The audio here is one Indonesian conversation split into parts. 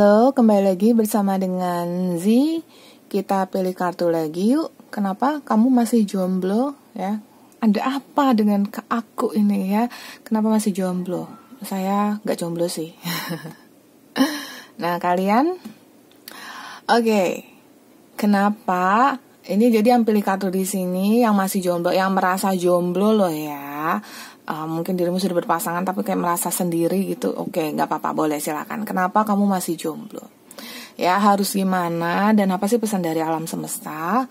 Halo, kembali lagi bersama dengan Z. Kita pilih kartu lagi yuk. Kenapa kamu masih jomblo ya? Ada apa dengan aku ini ya? Kenapa masih jomblo? Saya gak jomblo sih. Nah kalian? Oke. Kenapa? Ini jadi yang pilih kartu di sini yang masih jomblo, yang merasa jomblo loh ya. Mungkin dirimu sudah berpasangan tapi kayak merasa sendiri gitu. Oke, nggak apa-apa, boleh, silakan. Kenapa kamu masih jomblo? Ya, harus gimana dan apa sih pesan dari alam semesta?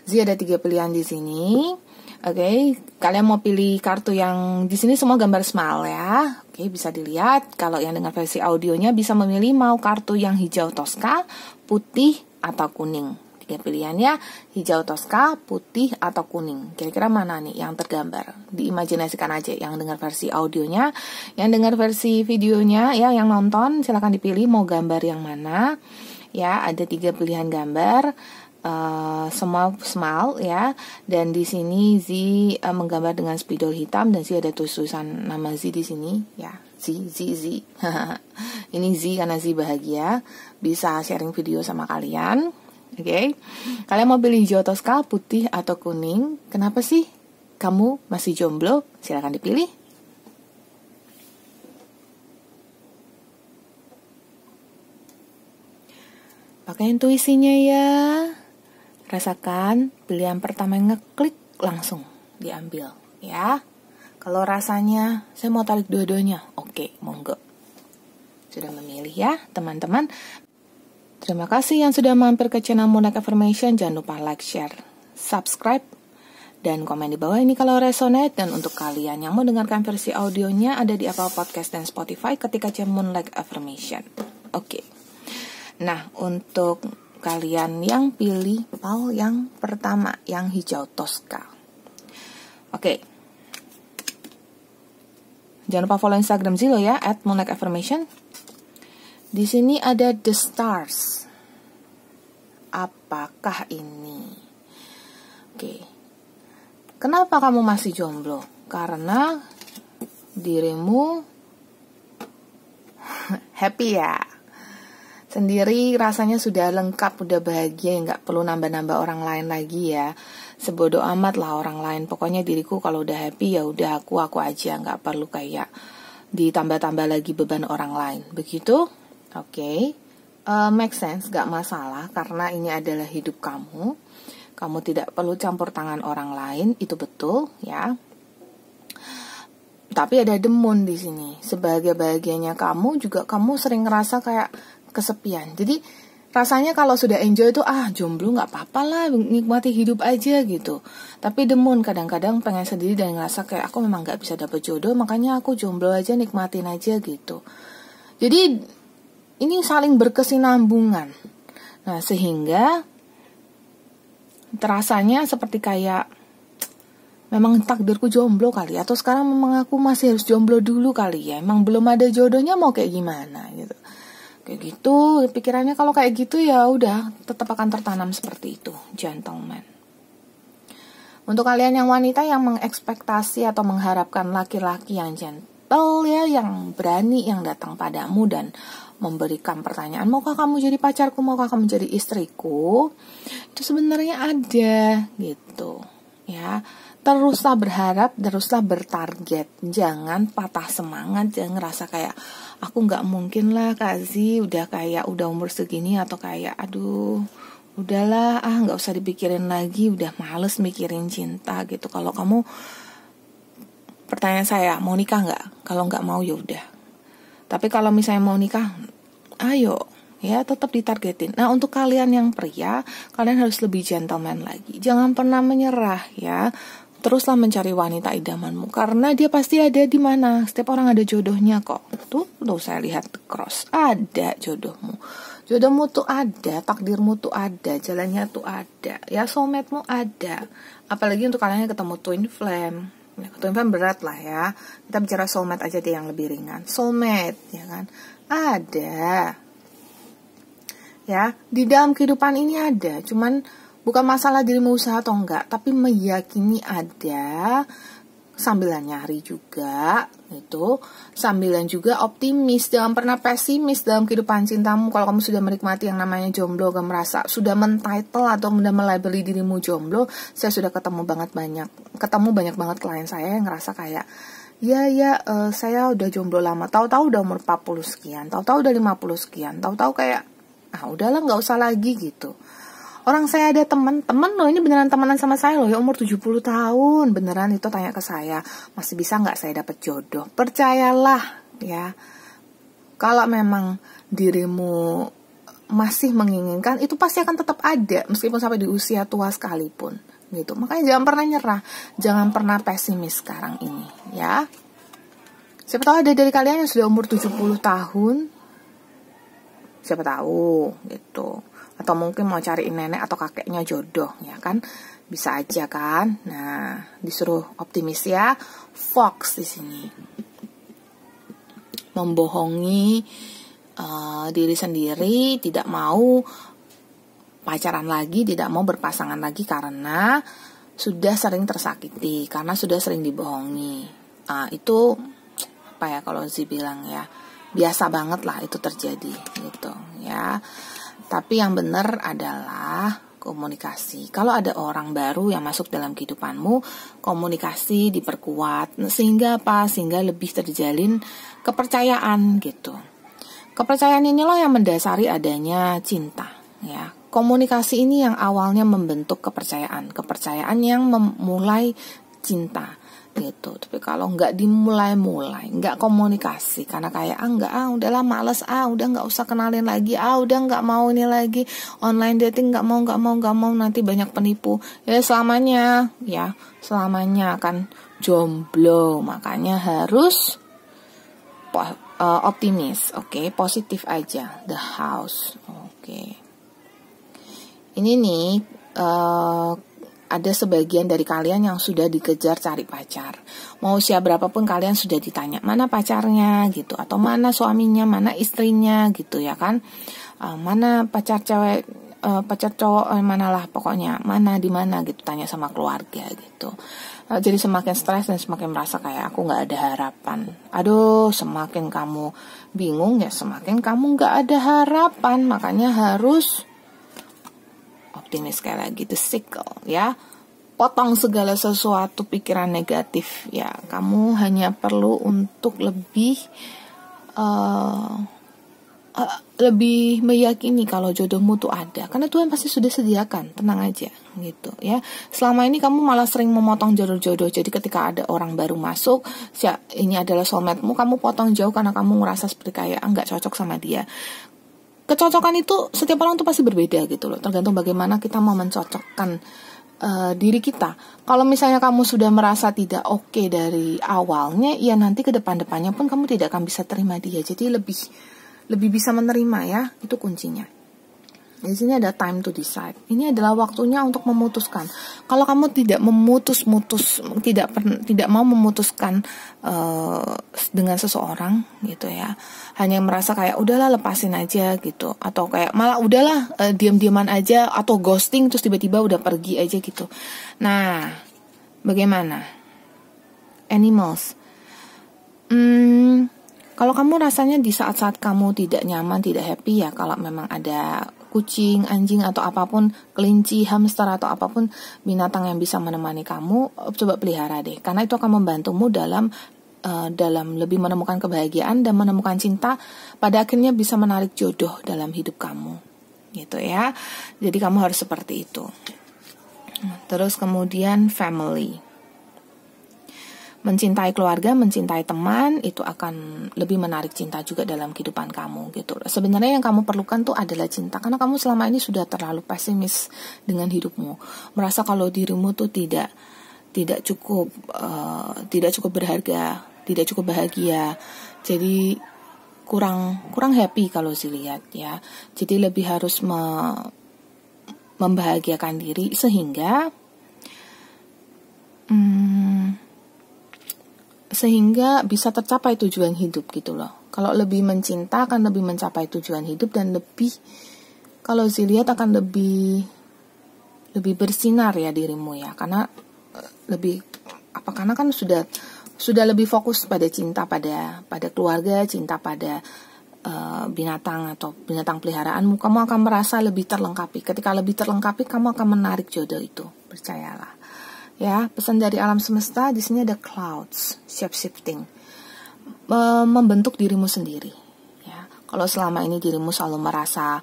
Zia ada 3 pilihan di sini. Oke, kalian mau pilih kartu yang di sini semua gambar smile ya. Oke, bisa dilihat. Kalau yang dengan versi audionya bisa memilih mau kartu yang hijau toska, putih atau kuning. 3 pilihannya, hijau toska, putih, atau kuning. Kira-kira mana nih yang tergambar? Diimajinasikan aja yang dengar versi audionya. Yang dengar versi videonya, ya yang nonton, silakan dipilih mau gambar yang mana. Ya, ada 3 pilihan gambar. Semua smile ya. Dan di sini Z menggambar dengan spidol hitam dan Z ada tulisan nama Z di sini ya. Z. Ini Z karena Z bahagia. Bisa sharing video sama kalian. Oke, kalian mau pilih hijau toska, putih, atau kuning? Kenapa sih kamu masih jomblo? Silakan dipilih. Pakai intuisinya ya. Rasakan pilihan pertama yang ngeklik langsung diambil ya. Kalau rasanya saya mau tarik dua-duanya, oke, monggo. Sudah memilih ya teman-teman. Terima kasih yang sudah mampir ke channel Moonlight Affirmation. Jangan lupa like, share, subscribe, dan komen di bawah ini kalau resonate. Dan untuk kalian yang mau dengarkan versi audionya ada di Apple Podcast dan Spotify ketika cek Moonlight Affirmation. Oke. Nah, untuk kalian yang pilih yang pertama, yang hijau toska. Oke. Jangan lupa follow Instagram Zilo ya, @moonlightaffirmation. Di sini ada the stars. Apakah ini? Oke. Kenapa kamu masih jomblo? Karena dirimu happy ya. Sendiri rasanya sudah lengkap, udah bahagia, nggak perlu nambah-nambah orang lain lagi ya. Sebodoh amat lah orang lain. Pokoknya diriku kalau udah happy ya udah aku aja, nggak perlu kayak ditambah-tambah lagi beban orang lain. Begitu? Oke, make sense, gak masalah karena ini adalah hidup kamu. Kamu tidak perlu campur tangan orang lain, itu betul ya. Tapi ada demun di sini. Sebagai bahagianya kamu juga kamu sering ngerasa kayak kesepian. Jadi rasanya kalau sudah enjoy itu jomblo gak apa-apa lah, nikmati hidup aja gitu. Tapi demun kadang-kadang pengen sendiri dan ngerasa kayak aku memang gak bisa dapet jodoh, makanya aku jomblo aja, nikmatin aja gitu. Jadi ini saling berkesinambungan. Nah, sehingga terasanya seperti kayak memang takdirku jomblo kali, atau sekarang memang aku masih harus jomblo dulu kali ya. Emang belum ada jodohnya mau kayak gimana gitu. Kayak gitu, pikirannya kalau kayak gitu ya udah tetap akan tertanam seperti itu, gentleman. Untuk kalian yang wanita yang mengekspektasi atau mengharapkan laki-laki yang gentle ya, yang berani, yang datang padamu dan memberikan pertanyaan, maukah kamu jadi pacarku, maukah kamu jadi istriku, itu sebenarnya ada gitu ya. Teruslah berharap, teruslah bertarget, jangan patah semangat, jangan ngerasa kayak aku nggak mungkin lah Kak Zi, udah umur segini, atau kayak aduh udahlah nggak usah dipikirin lagi, udah males mikirin cinta gitu. Kalau kamu, pertanyaan saya, mau nikah nggak? Kalau nggak mau ya udah. Tapi kalau misalnya mau nikah, ayo ya tetap ditargetin. Nah, untuk kalian yang pria, kalian harus lebih gentleman lagi. Jangan pernah menyerah ya. Teruslah mencari wanita idamanmu karena dia pasti ada di mana. Setiap orang ada jodohnya kok. Tuh saya lihat cross. Ada jodohmu. Jodohmu tuh ada, takdirmu tuh ada, jalannya tuh ada. Ya, soulmate-mu ada. Apalagi untuk kalian yang ketemu twin flame. Twin flame berat lah ya. Kita bicara soulmate aja deh yang lebih ringan. Soulmate, ya kan? Ada. Ya, di dalam kehidupan ini ada. Cuman bukan masalah dirimu usaha atau enggak, tapi meyakini ada. sambilan nyari juga itu, sambilan juga optimis. Jangan pernah pesimis dalam kehidupan cintamu. Kalau kamu sudah menikmati yang namanya jomblo, kamu merasa sudah mentitle atau sudah melabeli dirimu jomblo, saya sudah ketemu banyak banget klien saya yang ngerasa kayak saya udah jomblo lama, tahu-tahu udah umur 40 sekian, tahu-tahu udah 50 sekian, tahu-tahu kayak udahlah nggak usah lagi gitu. Orang saya ada temen loh, ini beneran temenan sama saya loh, ya umur 70 tahun, beneran itu tanya ke saya, masih bisa nggak saya dapat jodoh? Percayalah ya, kalau memang dirimu masih menginginkan, itu pasti akan tetap ada, meskipun sampai di usia tua sekalipun gitu. Makanya jangan pernah nyerah, jangan pernah pesimis sekarang ini ya. Siapa tahu ada dari kalian yang sudah umur 70 tahun, siapa tahu gitu. Atau mungkin mau cariin nenek atau kakeknya jodoh, ya kan? Bisa aja kan? Nah, disuruh optimis ya. Fox di sini. Membohongi diri sendiri, tidak mau pacaran lagi, tidak mau berpasangan lagi karena sudah sering tersakiti, karena sudah sering dibohongi. Itu apa ya kalau Zi bilang ya, biasa banget lah itu terjadi gitu ya. Tapi yang benar adalah komunikasi. Kalau ada orang baru yang masuk dalam kehidupanmu, komunikasi diperkuat. Sehingga apa? Sehingga lebih terjalin kepercayaan gitu. Kepercayaan inilah yang mendasari adanya cinta ya. Komunikasi ini yang awalnya membentuk kepercayaan. Kepercayaan yang memulai cinta gitu. Tapi kalau nggak dimulai-mulai, nggak komunikasi, karena kayak udahlah males, udah nggak usah kenalin lagi, udah nggak mau ini lagi, online dating nggak mau, nanti banyak penipu, ya selamanya akan jomblo. Makanya harus optimis, oke, positif aja. The House, oke. Ini nih ada sebagian dari kalian yang sudah dikejar cari pacar. Mau usia berapapun kalian sudah ditanya, mana pacarnya gitu, atau mana suaminya, mana istrinya gitu ya kan. Mana pacar cewek, pacar cowok, manalah pokoknya, mana di mana gitu, tanya sama keluarga gitu. Jadi semakin stres dan semakin merasa kayak aku nggak ada harapan. Aduh, semakin kamu bingung ya, semakin kamu nggak ada harapan. Makanya harus optimis sekali lagi, the cycle ya. Potong segala sesuatu pikiran negatif ya. Kamu hanya perlu untuk lebih meyakini kalau jodohmu tuh ada, karena Tuhan pasti sudah sediakan, tenang aja gitu ya. Selama ini kamu malah sering memotong jodoh-jodoh. Jadi ketika ada orang baru masuk, ini adalah soulmate-mu, kamu potong jauh karena kamu ngerasa seperti kayak nggak cocok sama dia. Kecocokan itu setiap orang tuh pasti berbeda gitu loh, tergantung bagaimana kita mau mencocokkan diri kita. Kalau misalnya kamu sudah merasa tidak oke dari awalnya, ya nanti ke depan-depannya pun kamu tidak akan bisa terima dia. Jadi lebih bisa menerima ya, itu kuncinya. Di sini ada time to decide. Ini adalah waktunya untuk memutuskan. Kalau kamu tidak tidak mau memutuskan dengan seseorang gitu ya, hanya merasa kayak udahlah lepasin aja gitu, atau kayak malah udahlah diam-diaman aja, atau ghosting terus tiba-tiba udah pergi aja gitu. Nah, bagaimana? Animals. Kalau kamu rasanya di saat-saat kamu tidak nyaman, tidak happy ya, kalau memang ada kucing, anjing atau apapun, kelinci, hamster atau apapun binatang yang bisa menemani kamu, coba pelihara deh, karena itu akan membantumu dalam lebih menemukan kebahagiaan dan menemukan cinta, pada akhirnya bisa menarik jodoh dalam hidup kamu gitu ya. Jadi kamu harus seperti itu. Terus kemudian family. Mencintai keluarga, mencintai teman, itu akan lebih menarik cinta juga dalam kehidupan kamu gitu. Sebenarnya yang kamu perlukan tuh adalah cinta, karena kamu selama ini sudah terlalu pesimis dengan hidupmu, merasa kalau dirimu tuh tidak cukup berharga, tidak cukup bahagia. Jadi kurang happy kalau dilihat ya. Jadi lebih harus membahagiakan diri sehingga bisa tercapai tujuan hidup gitu loh. Kalau lebih mencinta akan lebih mencapai tujuan hidup, dan lebih, kalau dilihat akan lebih bersinar ya dirimu ya, karena lebih Apa karena kan sudah lebih fokus pada cinta pada keluarga, cinta pada binatang atau binatang peliharaanmu, kamu akan merasa lebih terlengkapi. Ketika lebih terlengkapi, kamu akan menarik jodoh itu, percayalah. Ya, pesan dari alam semesta di sini ada clouds, shape shifting, membentuk dirimu sendiri. Ya, kalau selama ini dirimu selalu merasa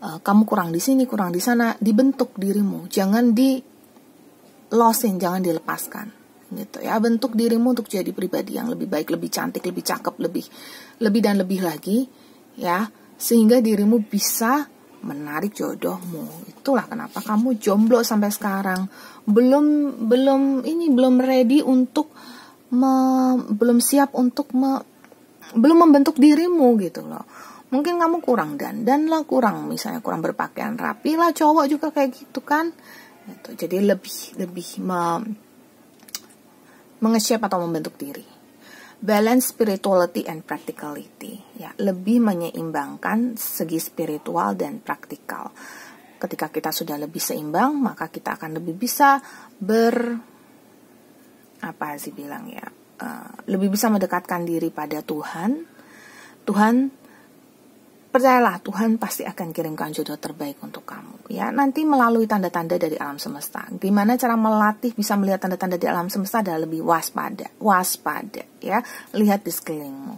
kamu kurang di sini, kurang di sana, dibentuk dirimu, jangan di losin, jangan dilepaskan. Gitu ya, bentuk dirimu untuk jadi pribadi yang lebih baik, lebih cantik, lebih cakep, lebih dan lebih lagi, ya, sehingga dirimu bisa menarik jodohmu. Itulah kenapa kamu jomblo sampai sekarang, belum ready untuk belum siap untuk belum membentuk dirimu gitu loh. Mungkin kamu kurang dandan lah, misalnya kurang berpakaian rapi lah, cowok juga kayak gitu kan. Gitu. Jadi lebih menge-shape atau membentuk diri. Balance spirituality and practicality, ya, lebih menyeimbangkan segi spiritual dan praktikal. Ketika kita sudah lebih seimbang, maka kita akan lebih bisa lebih bisa mendekatkan diri pada Tuhan. Percayalah, Tuhan pasti akan kirimkan jodoh terbaik untuk kamu. Ya, nanti melalui tanda-tanda dari alam semesta. Gimana cara melatih bisa melihat tanda-tanda di alam semesta adalah lebih waspada, ya. Lihat di sekelilingmu.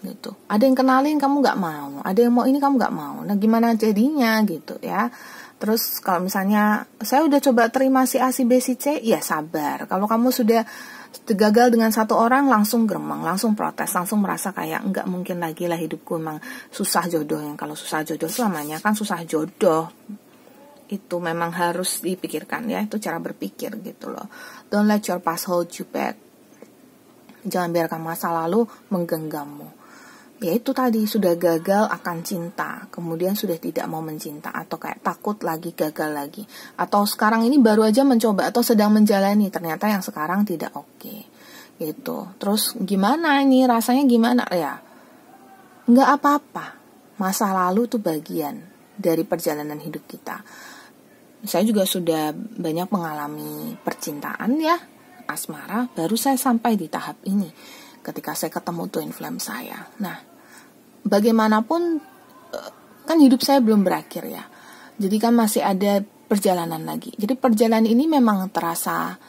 Gitu. Ada yang kenalin kamu nggak mau, ada yang mau ini kamu nggak mau. Nah, gimana jadinya gitu ya? Terus kalau misalnya saya udah coba terima si A, si B, si C, ya sabar. Kalau kamu sudah gagal dengan satu orang, langsung gremeng, langsung protes, langsung merasa kayak nggak mungkin lagi lah hidupku, memang susah jodohnya. Kalau susah jodoh selamanya kan susah jodoh. Itu memang harus dipikirkan ya, itu cara berpikir gitu loh. Don't let your past hold you back. Jangan biarkan masa lalu menggenggammu. Ya itu tadi, sudah gagal akan cinta, kemudian sudah tidak mau mencinta, atau kayak takut lagi, gagal lagi, atau sekarang ini baru aja mencoba atau sedang menjalani, ternyata yang sekarang tidak oke. Gitu. Terus gimana ini, rasanya gimana ya? Nggak apa-apa, masa lalu itu bagian dari perjalanan hidup kita. Saya juga sudah banyak mengalami percintaan ya, asmara, baru saya sampai di tahap ini ketika saya ketemu twin flame saya. Nah, bagaimanapun kan hidup saya belum berakhir ya. Jadi kan masih ada perjalanan lagi. Jadi perjalanan ini memang terasa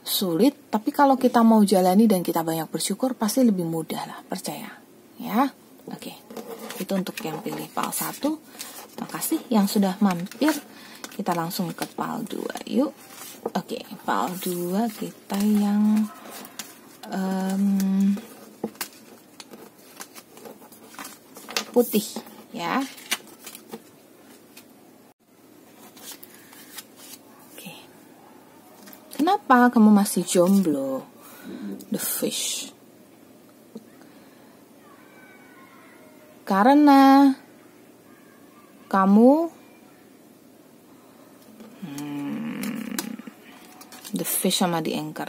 sulit, tapi kalau kita mau jalani dan kita banyak bersyukur, pasti lebih mudah lah, percaya. Ya. Oke. Itu untuk yang pilih PAL 1. Makasih yang sudah mampir. Kita langsung ke PAL 2 yuk. Oke, PAL 2 kita yang putih ya. Oke. Kenapa kamu masih jomblo? The Fish. Karena kamu The Fish sama The Anchor.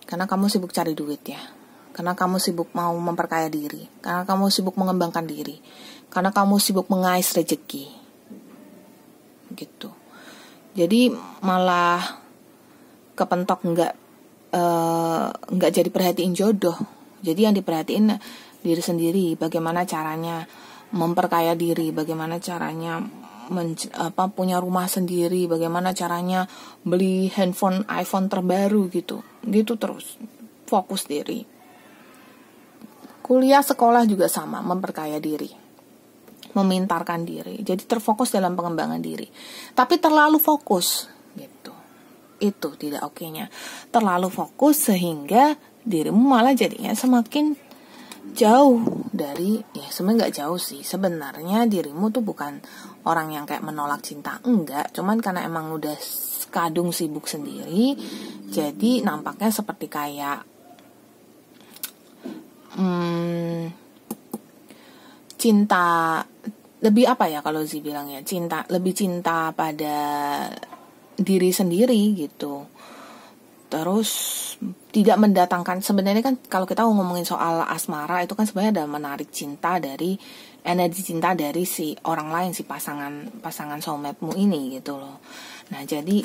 Karena kamu sibuk cari duit ya. Karena kamu sibuk mau memperkaya diri. Karena kamu sibuk mengembangkan diri. Karena kamu sibuk mengais rezeki. Gitu. Jadi malah kepentok nggak jadi perhatiin jodoh. Jadi yang diperhatiin diri sendiri. Bagaimana caranya memperkaya diri. Bagaimana caranya punya rumah sendiri, bagaimana caranya beli handphone iPhone terbaru gitu terus fokus diri. Kuliah sekolah juga sama, memperkaya diri, memintarkan diri, jadi terfokus dalam pengembangan diri. Tapi terlalu fokus gitu, itu tidak oke-nya. Terlalu fokus sehingga dirimu malah jadinya semakin jauh dari, ya sebenarnya nggak jauh sih, sebenarnya dirimu tuh bukan orang yang kayak menolak cinta, enggak, cuman karena emang udah kadung sibuk sendiri, jadi nampaknya seperti kayak cinta lebih apa ya kalau Zi bilang ya, lebih cinta pada diri sendiri gitu. Terus tidak mendatangkan, sebenarnya kan kalau kita ngomongin soal asmara itu kan sebenarnya ada menarik cinta dari energi cinta dari si orang lain, si pasangan soulmate-mu ini gitu loh. Nah, jadi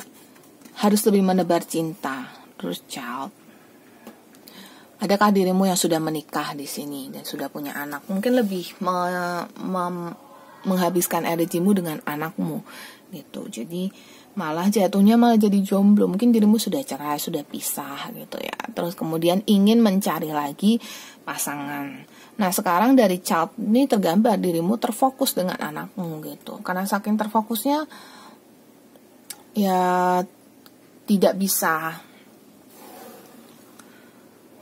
harus lebih menebar cinta, terus child. Adakah dirimu yang sudah menikah di sini dan sudah punya anak? Mungkin lebih menghabiskan energimu dengan anakmu gitu. Jadi malah jatuhnya malah jadi jomblo. Mungkin dirimu sudah cerai, sudah pisah gitu ya. Terus kemudian ingin mencari lagi pasangan. Nah sekarang dari child ini tergambar dirimu terfokus dengan anakmu gitu. Karena saking terfokusnya ya tidak bisa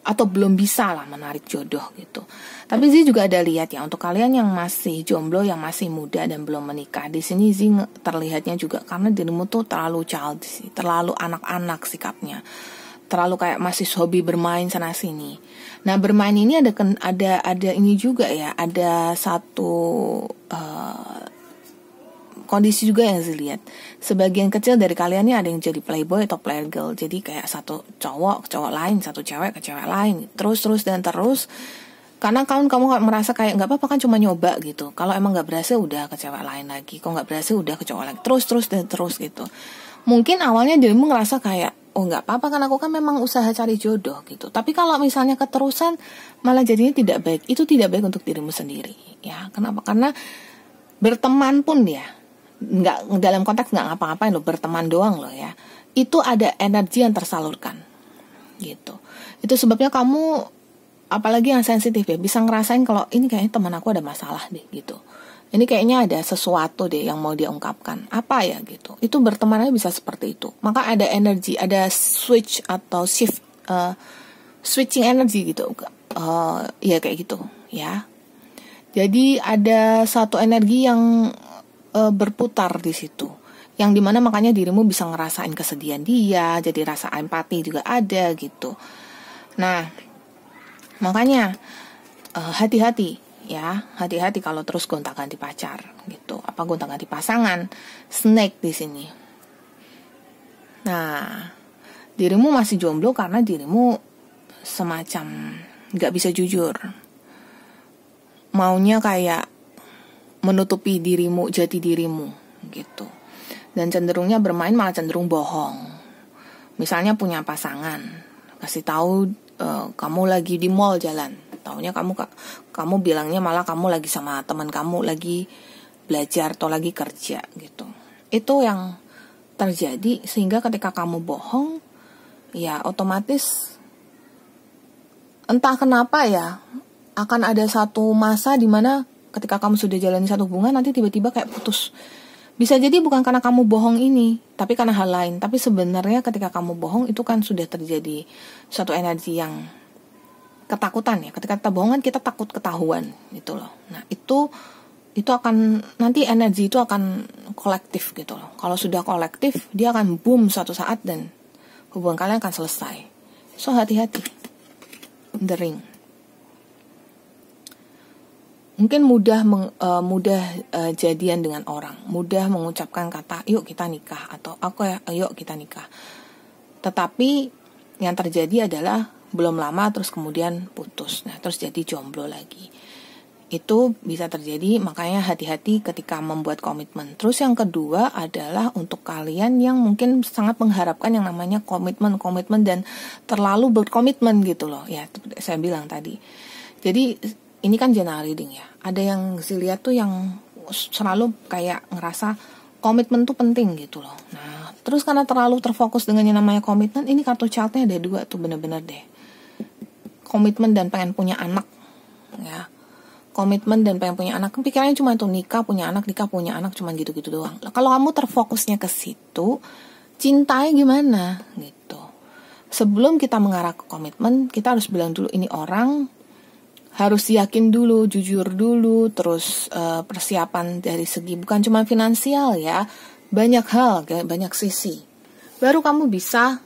atau belum bisa lah menarik jodoh gitu. Tapi Zi juga ada lihat ya, untuk kalian yang masih jomblo, yang masih muda dan belum menikah, di sini Zi terlihatnya juga karena dirimu tuh terlalu childish, terlalu anak-anak sikapnya, terlalu kayak masih hobi bermain sana sini. Nah bermain ini ada ini juga ya, ada satu kondisi juga yang saya lihat. Sebagian kecil dari kalian ini ada yang jadi playboy atau player girl. Jadi kayak satu cowok ke cowok lain, satu cewek ke cewek lain. Terus. Karena kamu merasa kayak nggak apa-apa kan cuma nyoba gitu. Kalau emang nggak berhasil udah ke cewek lain lagi. Kalau nggak berhasil udah ke cowok lagi. Terus gitu. Mungkin awalnya dirimu ngerasa kayak oh nggak apa-apa kan aku kan memang usaha cari jodoh gitu. Tapi kalau misalnya keterusan malah jadinya tidak baik. Itu tidak baik untuk dirimu sendiri. Ya kenapa? Karena berteman pun ya. Nggak dalam konteks nggak ngapa-ngapain loh, berteman doang loh ya, itu ada energi yang tersalurkan gitu. Itu sebabnya kamu apalagi yang sensitif ya bisa ngerasain kalau ini kayaknya teman aku ada masalah deh gitu, ini kayaknya ada sesuatu deh yang mau dia ungkapkan apa ya gitu. Itu bertemannya bisa seperti itu. Maka ada energi, ada switch atau shift, switching energi gitu, ya kayak gitu ya. Jadi ada satu energi yang berputar di situ, yang dimana makanya dirimu bisa ngerasain kesedihan dia, jadi rasa empati juga ada gitu. Nah makanya hati-hati ya, hati-hati kalau terus gonta-ganti pacar gitu, apa gonta-ganti pasangan, snake di sini. Nah dirimu masih jomblo karena dirimu semacam nggak bisa jujur, maunya kayak menutupi dirimu, jati dirimu gitu. Dan cenderungnya bermain malah cenderung bohong. Misalnya punya pasangan, kasih tahu kamu lagi di mall jalan, taunya kamu bilangnya malah kamu lagi sama teman kamu lagi belajar atau lagi kerja gitu. Itu yang terjadi sehingga ketika kamu bohong, ya otomatis entah kenapa ya akan ada satu masa di mana ketika kamu sudah jalani satu hubungan nanti tiba-tiba kayak putus. Bisa jadi bukan karena kamu bohong ini, tapi karena hal lain. Tapi sebenarnya ketika kamu bohong itu kan sudah terjadi suatu energi yang ketakutan ya. Ketika kita bohong kan kita takut ketahuan gitu loh. Nah itu akan nanti energi itu akan kolektif gitu loh. Kalau sudah kolektif dia akan boom suatu saat dan hubungan kalian akan selesai. So hati-hati. The Ring. Mungkin mudah jadian dengan orang, mudah mengucapkan kata yuk kita nikah atau yuk kita nikah. Tetapi yang terjadi adalah belum lama terus kemudian putus. Nah, terus jadi jomblo lagi. Itu bisa terjadi, makanya hati-hati ketika membuat komitmen. Terus yang kedua adalah untuk kalian yang mungkin sangat mengharapkan yang namanya komitmen dan terlalu berkomitmen gitu loh. Ya, saya bilang tadi. Jadi ini kan general reading ya. Ada yang saya lihat tuh yang selalu kayak ngerasa komitmen tuh penting gitu loh. Nah, terus karena terlalu terfokus dengan yang namanya komitmen, ini kartu childnya ada 2 tuh bener-bener deh. Komitmen dan pengen punya anak, ya. Komitmen dan pengen punya anak, pikirannya cuma tuh nikah punya anak, cuma gitu-gitu doang. Kalau kamu terfokusnya ke situ, cintanya gimana gitu. Sebelum kita mengarah ke komitmen, kita harus bilang dulu ini orang. Harus yakin dulu, jujur dulu, terus persiapan dari segi bukan cuma finansial ya, banyak hal, banyak sisi. Baru kamu bisa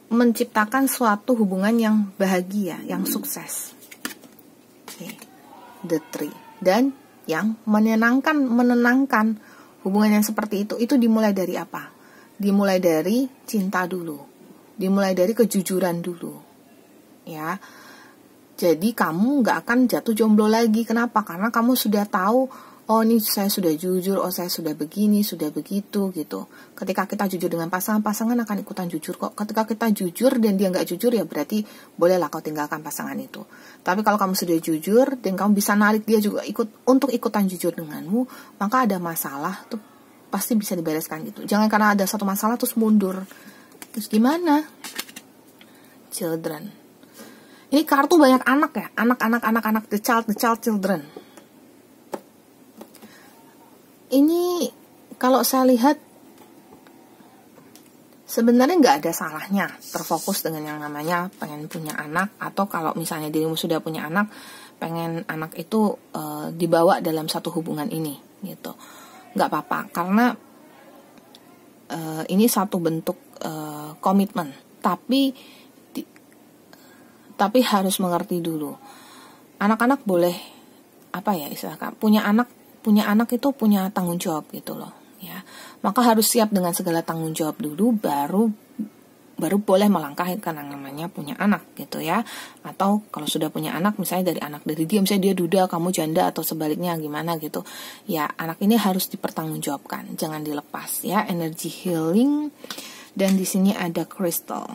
menciptakan suatu hubungan yang bahagia, yang sukses. Okay. The Tree. Dan yang menenangkan hubungan yang seperti itu dimulai dari apa? Dimulai dari cinta dulu, dimulai dari kejujuran dulu, ya. Jadi kamu gak akan jatuh jomblo lagi. Kenapa? Karena kamu sudah tahu oh ini saya sudah jujur, oh saya sudah begini, sudah begitu gitu. Ketika kita jujur dengan pasangan akan ikutan jujur kok. Ketika kita jujur dan dia nggak jujur, ya berarti bolehlah kau tinggalkan pasangan itu. Tapi kalau kamu sudah jujur dan kamu bisa narik dia juga untuk ikutan jujur denganmu, maka ada masalah tuh pasti bisa dibereskan gitu. Jangan karena ada satu masalah terus mundur. Terus gimana? Children. Ini kartu banyak anak ya, anak, the child, children. Ini kalau saya lihat sebenarnya nggak ada salahnya terfokus dengan yang namanya pengen punya anak, atau kalau misalnya dirimu sudah punya anak, pengen anak itu dibawa dalam satu hubungan ini gitu. Nggak apa-apa, karena ini satu bentuk komitmen, tapi harus mengerti dulu. Anak-anak boleh istilahnya punya anak itu punya tanggung jawab gitu loh ya. Maka harus siap dengan segala tanggung jawab dulu, baru boleh melangkah ke yang namanya punya anak gitu ya. Atau kalau sudah punya anak, misalnya dari dia misalnya dia duda, kamu janda, atau sebaliknya gimana gitu ya, anak ini harus dipertanggungjawabkan, jangan dilepas ya. Energy healing, dan di sini ada crystal.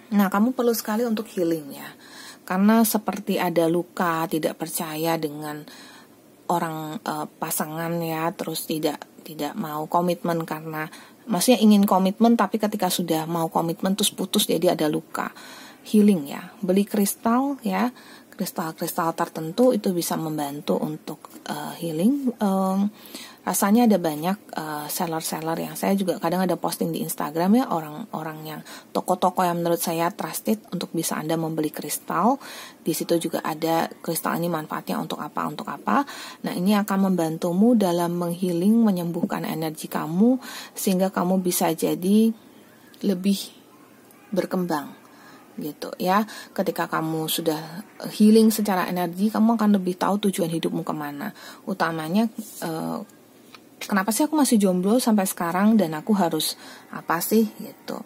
Nah, kamu perlu sekali untuk healing ya, karena seperti ada luka, tidak percaya dengan orang pasangan ya, terus tidak mau komitmen, karena maksudnya ingin komitmen tapi ketika sudah mau komitmen terus putus, jadi ada luka. Healing ya, beli kristal ya, kristal tertentu itu bisa membantu untuk healing. Rasanya ada banyak seller-seller yang saya juga kadang ada posting di Instagram ya, orang-orang yang toko-toko yang menurut saya trusted untuk bisa Anda membeli kristal. Di situ juga ada kristal ini manfaatnya untuk apa. Nah, ini akan membantumu dalam menghealing, menyembuhkan energi kamu sehingga kamu bisa jadi lebih berkembang gitu ya. Ketika kamu sudah healing secara energi, kamu akan lebih tahu tujuan hidupmu kemana. Utamanya kenapa sih aku masih jomblo sampai sekarang, dan aku harus apa sih gitu.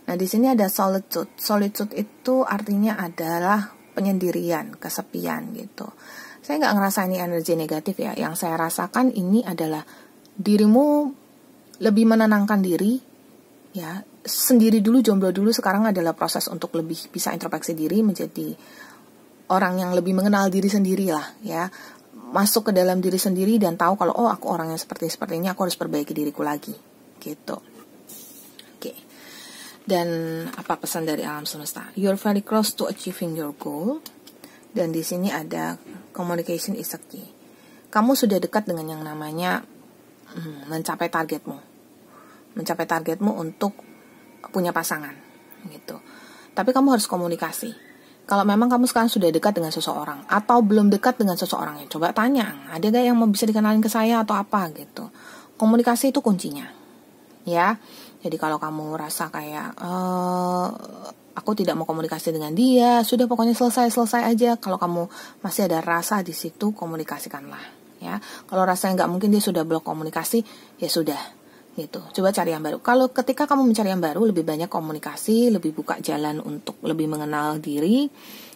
Nah, di sini ada solitude. Solitude itu artinya adalah penyendirian, kesepian gitu. Saya nggak ngerasa ini energi negatif ya. Yang saya rasakan ini adalah dirimu lebih menenangkan diri ya. Sendiri dulu, jomblo dulu, sekarang adalah proses untuk lebih bisa introspeksi diri, menjadi orang yang lebih mengenal diri sendiri lah ya. Masuk ke dalam diri sendiri dan tahu kalau aku orang yang seperti ini, aku harus perbaiki diriku lagi gitu. Oke. Dan apa pesan dari alam semesta? You're very close to achieving your goal. Dan di sini ada communication is a key. Kamu sudah dekat dengan yang namanya mencapai targetmu untuk punya pasangan gitu. Tapi kamu harus komunikasi. Kalau memang kamu sekarang sudah dekat dengan seseorang atau belum dekat dengan seseorang, ya coba tanya, ada gak yang bisa dikenalin ke saya atau apa gitu. Komunikasi itu kuncinya ya. Jadi kalau kamu rasa kayak aku tidak mau komunikasi dengan dia, sudah pokoknya selesai aja. Kalau kamu masih ada rasa di situ, komunikasikanlah ya. Kalau rasanya nggak mungkin, dia sudah blok komunikasi, ya sudah gitu. Coba cari yang baru. Kalau ketika kamu mencari yang baru, lebih banyak komunikasi, lebih buka jalan untuk lebih mengenal diri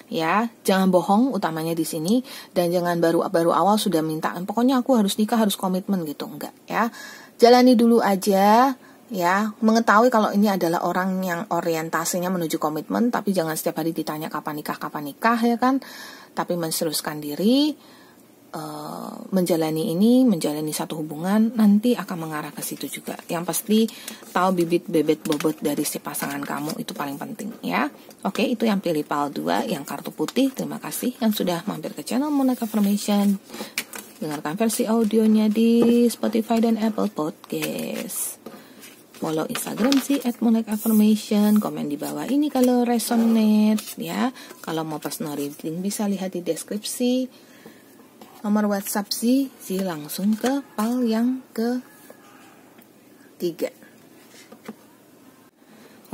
ya. Jangan bohong utamanya di sini, dan jangan baru awal sudah minta pokoknya aku harus nikah, harus komitmen gitu, enggak ya. Jalani dulu aja ya, mengetahui kalau ini adalah orang yang orientasinya menuju komitmen, tapi jangan setiap hari ditanya kapan nikah ya kan. Tapi menseruskan diri, menjalani satu hubungan, nanti akan mengarah ke situ juga. Yang pasti tahu bibit bebet bobot dari si pasangan kamu, itu paling penting ya. Oke, itu yang pilih PAL 2 yang kartu putih. Terima kasih yang sudah mampir ke channel Monek Affirmation. Dengarkan versi audionya di Spotify dan Apple Podcast. Follow Instagram sih @monecaffirmation. Komen di bawah ini kalau resonate ya. Kalau mau personal reading bisa lihat di deskripsi. Nomor WhatsApp sih langsung ke PAL yang ke-3.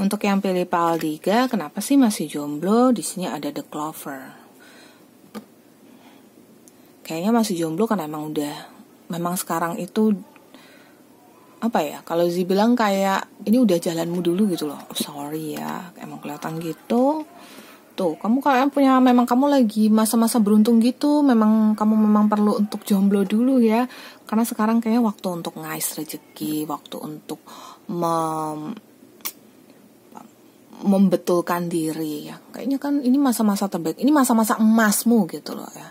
Untuk yang pilih PAL 3, kenapa sih masih jomblo? Di sini ada The Clover. Kayaknya masih jomblo karena memang sekarang itu apa ya? Kalau Zi bilang kayak ini udah jalanmu dulu gitu loh. Sorry ya, emang kelihatan gitu. Tuh, kamu kayak punya, memang kamu lagi masa-masa beruntung gitu, memang perlu untuk jomblo dulu ya. Karena sekarang kayaknya waktu untuk ngais rezeki, waktu untuk membetulkan diri ya. Kayaknya kan ini masa-masa terbaik, ini masa-masa emasmu gitu loh ya.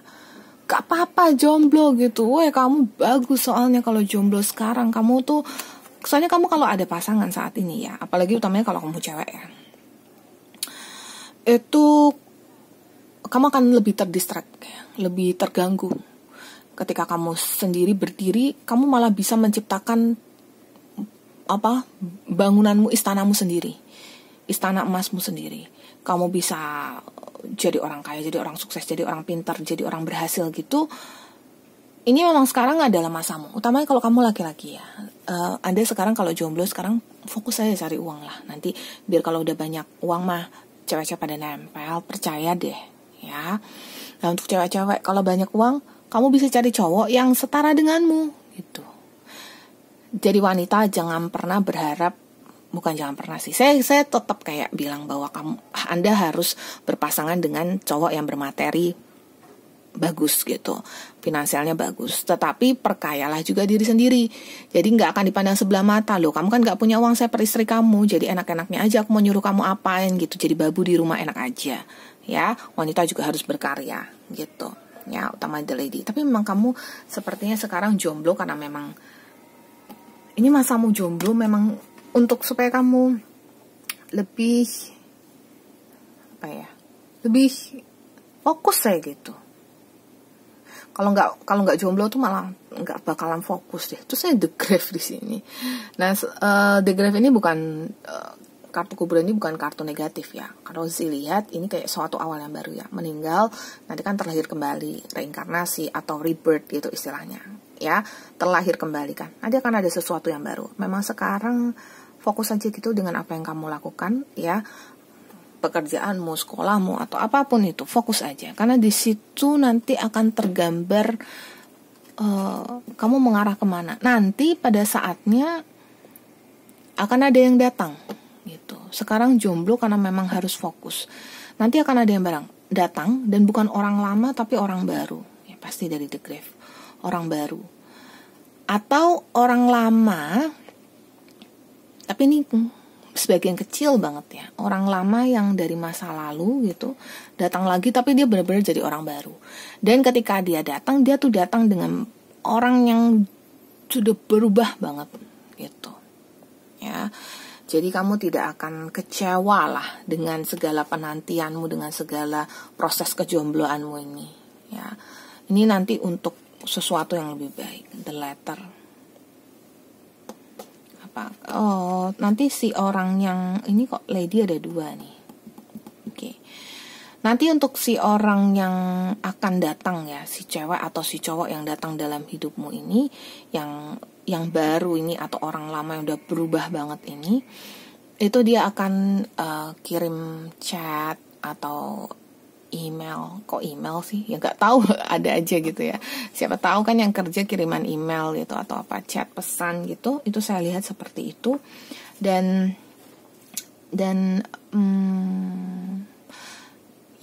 Gak apa-apa jomblo gitu. Weh, kamu bagus soalnya kalau jomblo sekarang. Kamu tuh, soalnya kamu kalau ada pasangan saat ini ya, apalagi utamanya kalau kamu cewek ya, itu kamu akan lebih terdistract, lebih terganggu. Ketika kamu sendiri berdiri, kamu malah bisa menciptakan bangunanmu, istanamu sendiri, istana emasmu sendiri. Kamu bisa jadi orang kaya, jadi orang sukses, jadi orang pintar, jadi orang berhasil gitu. Ini memang sekarang adalah masamu, utamanya kalau kamu laki-laki ya. Anda sekarang kalau jomblo sekarang fokus aja cari uang lah. Nanti biar kalau udah banyak uang mah cewek-cewek pada nempel, percaya deh ya. Nah, untuk cewek-cewek kalau banyak uang, kamu bisa cari cowok yang setara denganmu gitu. Jadi wanita jangan pernah berharap, bukan jangan pernah sih, saya tetap kayak bilang bahwa Anda harus berpasangan dengan cowok yang bermateri bagus gitu, finansialnya bagus, tetapi perkayalah juga diri sendiri. Jadi nggak akan dipandang sebelah mata. Loh, kamu kan nggak punya uang, saya peristri kamu, jadi enak-enaknya aja aku mau nyuruh kamu apain gitu, jadi babu di rumah enak aja ya. Wanita juga harus berkarya gitu ya, utama the lady. Tapi memang kamu sepertinya sekarang jomblo karena memang ini masamu jomblo, memang untuk supaya kamu lebih lebih fokus saya gitu. Kalau nggak jomblo tuh malah nggak bakalan fokus deh. Terus saya The Grave di sini. Nah, The Grave ini bukan kartu kuburan, ini bukan kartu negatif ya. Kalau Zee lihat ini kayak suatu awal yang baru ya. Meninggal nanti kan terlahir kembali, reinkarnasi atau rebirth gitu istilahnya. Ya, terlahir kembali kan. Nanti akan ada sesuatu yang baru. Memang sekarang fokus aja gitu dengan apa yang kamu lakukan ya. Pekerjaanmu, sekolahmu, atau apapun itu, fokus aja. Karena di situ nanti akan tergambar kamu mengarah kemana. Nanti pada saatnya akan ada yang datang gitu. Sekarang jomblo karena memang harus fokus. Nanti akan ada yang datang, dan bukan orang lama tapi orang baru. Ya, pasti dari The Grave. Orang baru. Atau orang lama, tapi ini sebagian kecil banget ya, orang lama yang dari masa lalu gitu datang lagi, tapi dia benar-benar jadi orang baru. Dan ketika dia tuh datang dengan orang yang sudah berubah banget gitu ya. Jadi kamu tidak akan kecewa lah dengan segala penantianmu, dengan segala proses kejombloanmu ini ya. Ini nanti untuk sesuatu yang lebih baik. The Letter. Oh, nanti si orang yang ini kok lady ada 2 nih. Oke. Nanti untuk si orang yang akan datang ya, si cewek atau si cowok yang datang dalam hidupmu ini, yang baru ini atau orang lama yang udah berubah banget ini, itu dia akan kirim chat atau email. Kok email sih? Ya nggak tahu, ada aja gitu ya. Siapa tahu kan yang kerja kiriman email gitu atau apa, chat, pesan gitu. Itu saya lihat seperti itu. Dan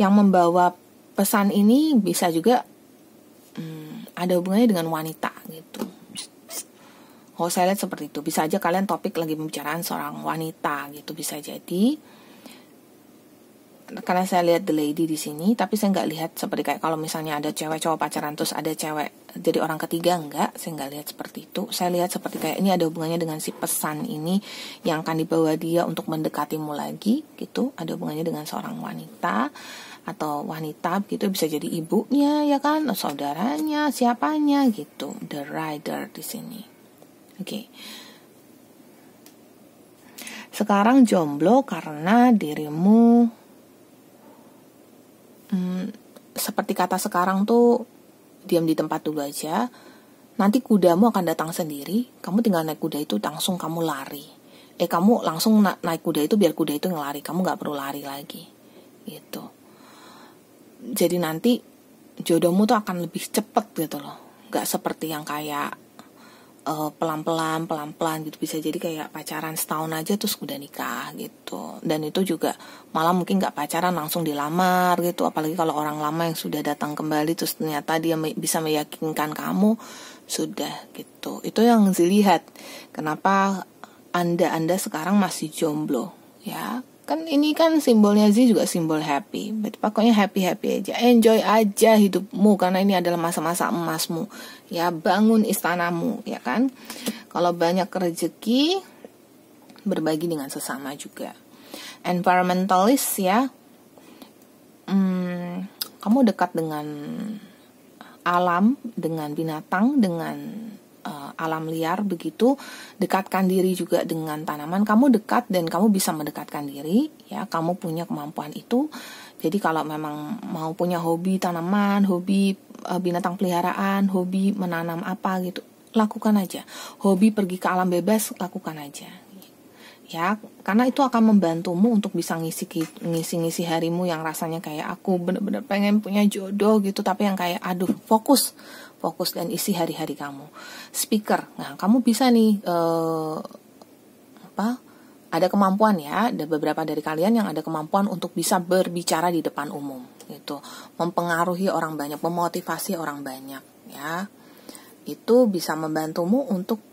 yang membawa pesan ini bisa juga ada hubungannya dengan wanita gitu. Oh, saya lihat seperti itu. Bisa aja kalian topik lagi pembicaraan seorang wanita gitu, bisa jadi. Karena saya lihat the lady di sini, tapi saya nggak lihat seperti kayak kalau misalnya ada cewek cowok pacaran terus ada cewek jadi orang ketiga, enggak, saya nggak lihat seperti itu. Saya lihat seperti kayak ini ada hubungannya dengan si pesan ini yang akan dibawa dia untuk mendekatimu lagi gitu, ada hubungannya dengan seorang wanita atau wanita gitu, bisa jadi ibunya ya kan, atau saudaranya, siapanya gitu. The Rider di sini. Oke. Sekarang jomblo karena dirimu seperti kata sekarang tuh, diam di tempat dulu aja. Nanti kudamu akan datang sendiri. Kamu tinggal naik kuda itu, langsung kamu lari. Kamu langsung naik kuda itu biar kuda itu ngelari. Kamu gak perlu lari lagi gitu. Jadi nanti jodohmu tuh akan lebih cepet gitu loh. Gak seperti yang kayak pelan-pelan gitu, bisa jadi kayak pacaran setahun aja terus udah nikah gitu. Dan itu juga malah mungkin nggak pacaran langsung dilamar gitu, apalagi kalau orang lama yang sudah datang kembali terus ternyata dia bisa meyakinkan kamu sudah gitu. Itu yang dilihat kenapa anda sekarang masih jomblo ya. Kan ini kan simbolnya Z juga simbol happy. Pokoknya happy aja, enjoy aja hidupmu karena ini adalah masa-masa emasmu. Ya, bangun istanamu, ya kan? Kalau banyak rezeki, berbagi dengan sesama juga. Environmentalist ya, kamu dekat dengan alam, dengan binatang, dengan alam liar begitu. Dekatkan diri juga dengan tanaman. Kamu dekat dan kamu bisa mendekatkan diri ya, kamu punya kemampuan itu. Jadi kalau memang mau punya hobi tanaman, hobi binatang peliharaan, hobi menanam apa gitu, lakukan aja. Hobi pergi ke alam bebas, lakukan aja ya, karena itu akan membantumu untuk bisa ngisi harimu yang rasanya kayak aku bener-bener pengen punya jodoh gitu, tapi yang kayak aduh, fokus dan isi hari-hari kamu. Speaker, nah kamu bisa nih ada kemampuan ya, ada beberapa dari kalian yang ada kemampuan untuk bisa berbicara di depan umum gitu, mempengaruhi orang banyak, memotivasi orang banyak ya. Itu bisa membantumu untuk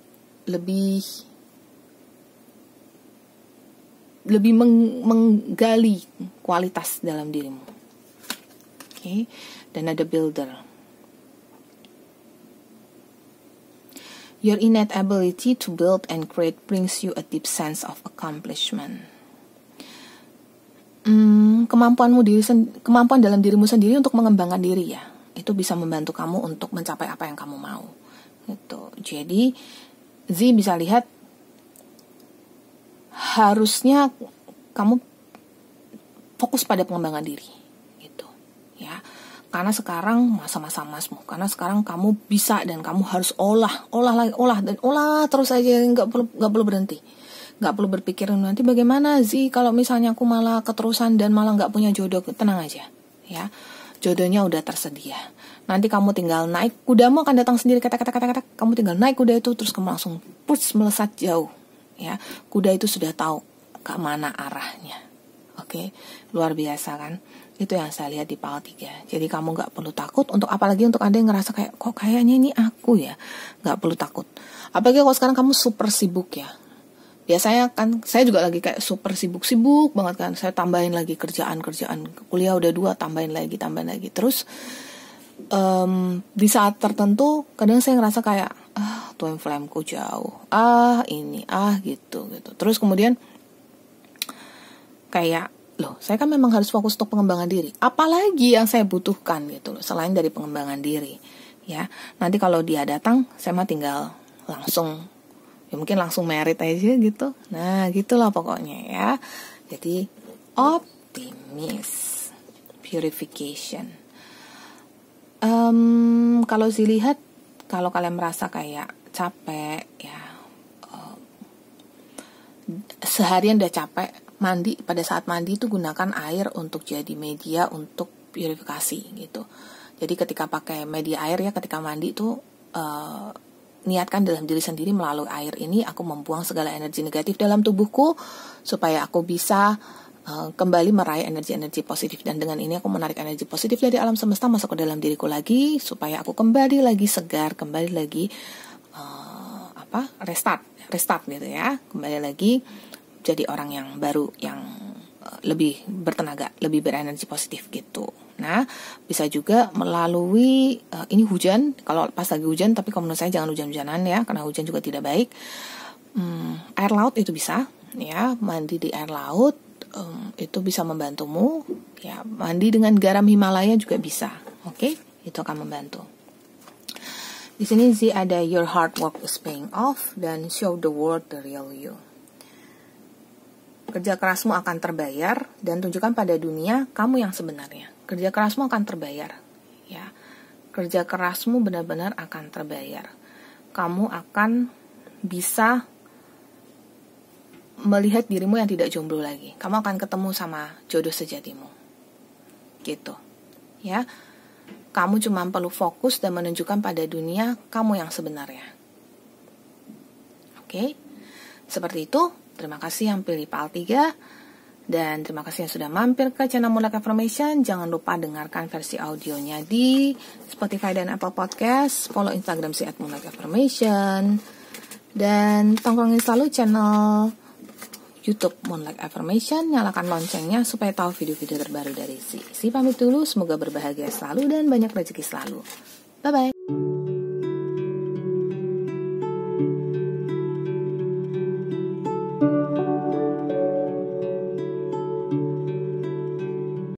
lebih menggali kualitas dalam dirimu. Oke. Dan ada builder. Your innate ability to build and create brings you a deep sense of accomplishment. Kemampuan dalam dirimu sendiri untuk mengembangkan diri ya, itu bisa membantu kamu untuk mencapai apa yang kamu mau. Gitu. Jadi Z bisa lihat harusnya kamu fokus pada pengembangan diri gitu ya, karena sekarang masa-masa emasmu, karena sekarang kamu bisa dan kamu harus olah terus aja, nggak perlu berhenti, nggak perlu berpikir nanti bagaimana sih kalau misalnya aku malah keterusan dan malah nggak punya jodoh. Tenang aja ya, jodohnya udah tersedia. Nanti kamu tinggal naik kudamu, akan datang sendiri, kata kamu tinggal naik kuda itu terus kamu langsung melesat jauh ya. Kuda itu sudah tahu ke mana arahnya. Oke, luar biasa kan? Itu yang saya lihat di PAL 3. Jadi kamu gak perlu takut, untuk apalagi untuk Anda yang ngerasa kayak kok kayaknya ini aku ya, gak perlu takut. Apalagi kalau sekarang kamu super sibuk ya. Biasanya kan saya juga lagi kayak super sibuk banget kan. Saya tambahin lagi kerjaan, kuliah udah 2, tambahin lagi. Terus di saat tertentu kadang saya ngerasa kayak twin flame-ku jauh, gitu. Terus kemudian kayak loh, saya kan memang harus fokus untuk pengembangan diri. Apalagi yang saya butuhkan gitu loh, selain dari pengembangan diri ya. Nanti kalau dia datang, saya mah tinggal langsung ya, mungkin langsung merit aja gitu. Nah gitulah pokoknya ya. Jadi optimis, purification. Kalau dilihat, kalau kalian merasa kayak capek ya, seharian udah capek, mandi, pada saat mandi itu gunakan air untuk jadi media untuk purifikasi gitu. Jadi ketika pakai media air ya, ketika mandi itu niatkan dalam diri sendiri, melalui air ini aku membuang segala energi negatif dalam tubuhku supaya aku bisa kembali meraih energi-energi positif. Dan dengan ini aku menarik energi positif dari alam semesta masuk ke dalam diriku lagi supaya aku kembali lagi segar, kembali lagi restart gitu ya, kembali lagi jadi orang yang baru, yang lebih bertenaga, lebih berenergi positif gitu. Nah, bisa juga melalui ini hujan, kalau pas lagi hujan, tapi kalau menurut saya jangan hujan-hujanan ya, karena hujan juga tidak baik. Air laut itu bisa ya, mandi di air laut itu bisa membantumu ya. Mandi dengan garam Himalaya juga bisa. Oke, itu akan membantu. Di sini sih ada your hard work is paying off dan show the world the real you. Kerja kerasmu akan terbayar dan tunjukkan pada dunia kamu yang sebenarnya. Kerja kerasmu akan terbayar ya. Kerja kerasmu benar-benar akan terbayar. Kamu akan bisa melihat dirimu yang tidak jomblo lagi. Kamu akan ketemu sama jodoh sejatimu. Gitu. Ya. Kamu cuma perlu fokus dan menunjukkan pada dunia kamu yang sebenarnya. Oke, seperti itu. Terima kasih yang pilih PAL 3. Dan terima kasih yang sudah mampir ke channel Moonlight Affirmation. Jangan lupa dengarkan versi audionya di Spotify dan Apple Podcast. Follow Instagram si @moonlightaffirmation. Dan tongkrongin selalu channel YouTube Moonlight Affirmation. Nyalakan loncengnya supaya tahu video-video terbaru dari Si. Si pamit dulu, semoga berbahagia selalu dan banyak rezeki selalu. Bye-bye.